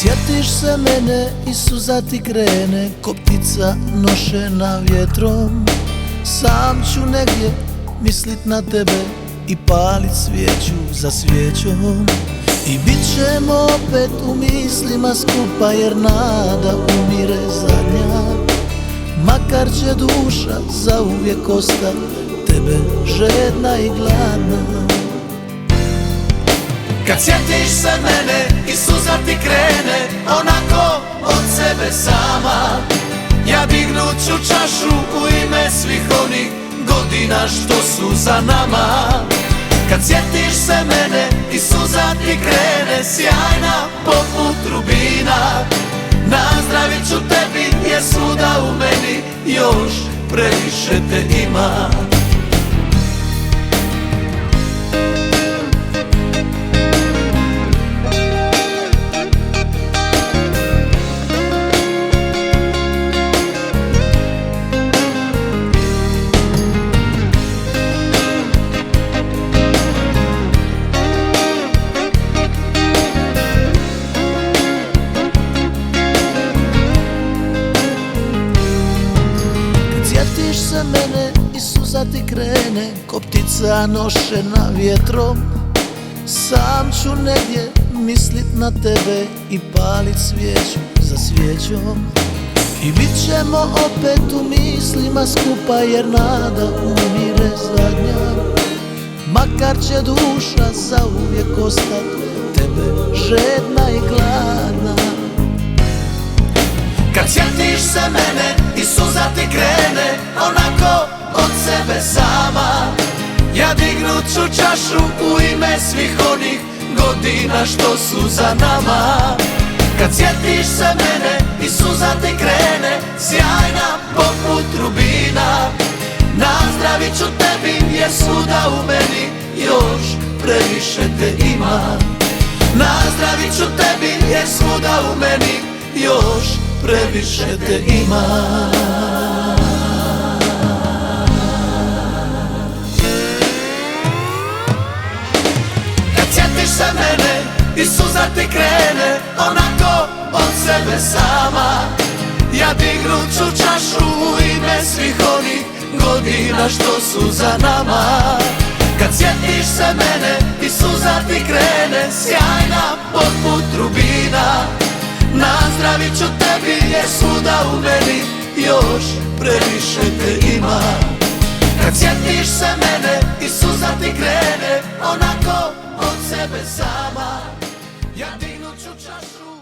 Sjetiš se mene i suza ti krene ko ptica nošena vjetrom. Sam ću negdje mislit na tebe i palit svijeću za svijećom. I bit ćemo opet u mislima skupa jer nada umire zadnja. Makar će duša zauvijek ostat tebe žedna i gladna. Kad sjetiš se mene i suza ti krene onako od sebe sama, ja dignut ću čašu u ime svih onih godina što su za nama. Kad sjetiš se mene i suza ti krene sjajna poput rubina, nazdravit ću tebi jer svuda u meni još previše te ima. Sjetiš se mene i suza ti krene ko ptica nošena vjetrom. Sam ću negdje mislit na tebe i palit svijeću za svijećom. I bit ćemo opet u mislima skupa jer nada umire zadnja. Makar će duša zauvijek ostat tebe žedna i gladna. Kad sjetiš se mene i suza ti krene onako od sebe sama, ja dignut ću čašu u ime svih onih godina što su za nama. Kad sjetiš se mene i suza ti krene sjajna poput rubina, nazdravit ću tebi jer svuda u meni još previše te ima. Nazdravit ću tebi jer svuda u meni još previše te ima. Kad sjetiš se mene i suza ti krene onako od sebe sama, ja dignut ću čašu u ime svih onih godina što su za nama. Kad sjetiš se mene i suza ti krene sjajna poput rubina, nazdravit ću tebi jer svuda u meni još previše te ima. Kad sjetiš se mene i suza ti krene onako od sebe sama, ja dignut ću čašu